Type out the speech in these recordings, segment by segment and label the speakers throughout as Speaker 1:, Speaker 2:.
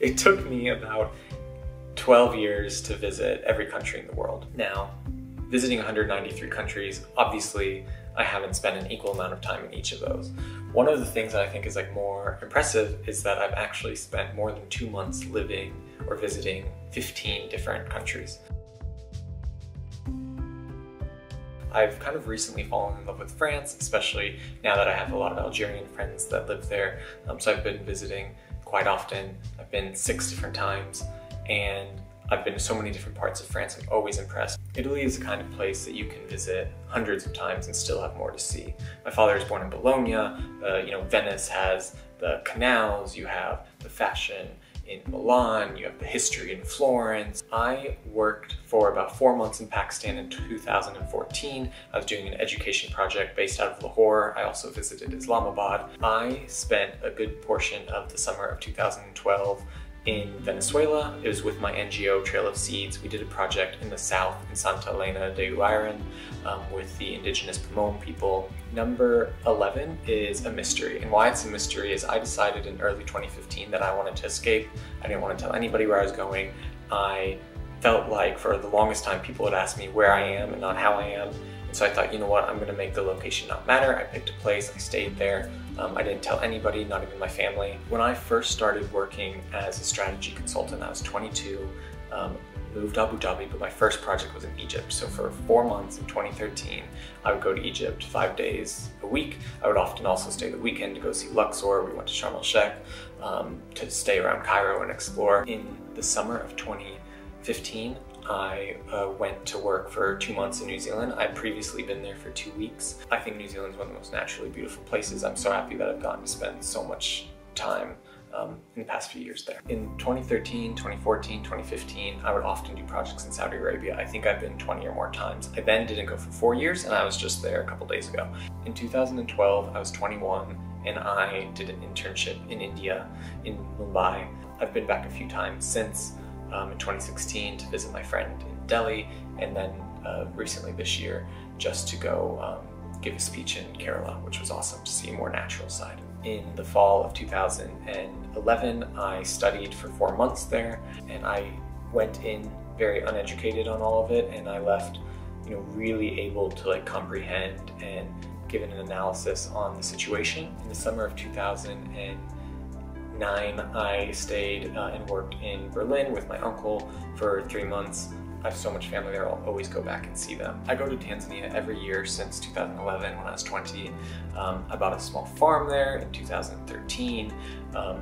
Speaker 1: It took me about 12 years to visit every country in the world. Now, visiting 193 countries, obviously I haven't spent an equal amount of time in each of those. One of the things that I think is like more impressive is that I've actually spent more than 2 months living or visiting 15 different countries. I've kind of recently fallen in love with France, especially now that I have a lot of Algerian friends that live there. So I've been visiting quite often. I've been 6 different times, and I've been to so many different parts of France. I'm always impressed. Italy is the kind of place that you can visit hundreds of times and still have more to see. My father was born in Bologna. Venice has the canals, you have the fashion in Milan, you have the history in Florence. I worked for about 4 months in Pakistan in 2014. I was doing an education project based out of Lahore. I also visited Islamabad. I spent a good portion of the summer of 2012 in Venezuela. It was with my NGO Trail of Seeds. We did a project in the south in Santa Elena de Uairen with the indigenous Pomone people. Number 11 is a mystery, and why it's a mystery is I decided in early 2015 that I wanted to escape. I didn't want to tell anybody where I was going. I felt like for the longest time people would ask me where I am and not how I am. So I thought, you know what, I'm gonna make the location not matter. I picked a place, I stayed there. I didn't tell anybody, not even my family. When I first started working as a strategy consultant, I was 22, moved to Abu Dhabi, but my first project was in Egypt. So for 4 months in 2013, I would go to Egypt 5 days a week. I would often also stay the weekend to go see Luxor. We went to Sharm el-Sheikh to stay around Cairo and explore. In the summer of 2015, I went to work for 2 months in New Zealand. I'd previously been there for 2 weeks. I think New Zealand's one of the most naturally beautiful places. I'm so happy that I've gotten to spend so much time in the past few years there. In 2013, 2014, 2015, I would often do projects in Saudi Arabia. I think I've been 20 or more times. I then didn't go for 4 years, and I was just there a couple days ago. In 2012, I was 21, and I did an internship in India, in Mumbai. I've been back a few times since. In 2016 to visit my friend in Delhi, and then recently this year just to go give a speech in Kerala, which was awesome to see a more natural side. In the fall of 2011, I studied for 4 months there, and I went in very uneducated on all of it, and I left, really able to comprehend and give an analysis on the situation. In the summer of 2009, I stayed and worked in Berlin with my uncle for 3 months. I have so much family there, I'll always go back and see them. I go to Tanzania every year since 2011 when I was 20. I bought a small farm there in 2013.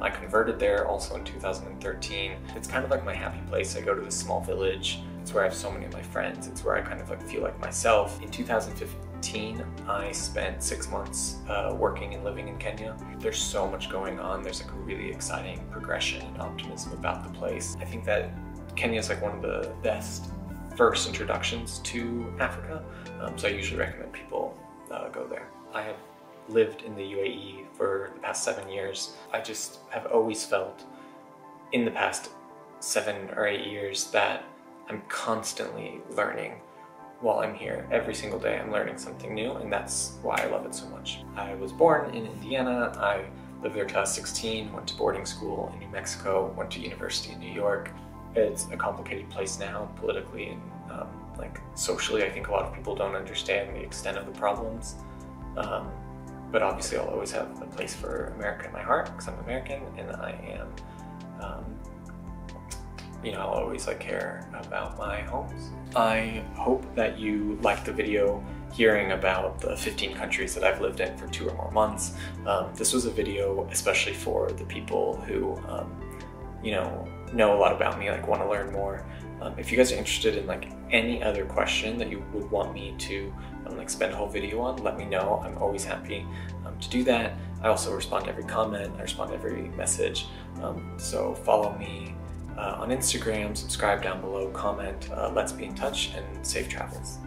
Speaker 1: I converted there also in 2013. It's kind of like my happy place. I go to this small village. It's where I have so many of my friends. It's where I kind of feel like myself. In 2015, I spent 6 months working and living in Kenya. There's so much going on. There's a really exciting progression and optimism about the place. I think that Kenya is one of the best first introductions to Africa. So I usually recommend people go there. I have lived in the UAE for the past 7 years. I just have always felt in the past 7 or 8 years that I'm constantly learning while I'm here. Every single day I'm learning something new, and that's why I love it so much. I was born in Indiana. I lived there till I was 16, went to boarding school in New Mexico, went to university in New York. It's a complicated place now, politically and socially. I think a lot of people don't understand the extent of the problems. But obviously I'll always have a place for America in my heart because I'm American, and I am I'll always care about my homes. I hope that you liked the video hearing about the 15 countries that I've lived in for 2 or more months. This was a video especially for the people who know a lot about me, want to learn more. If you guys are interested in any other question that you would want me to spend a whole video on, let me know. I'm always happy to do that. I also respond to every comment, I respond to every message. So follow me on Instagram, subscribe down below, comment, let's be in touch, and safe travels.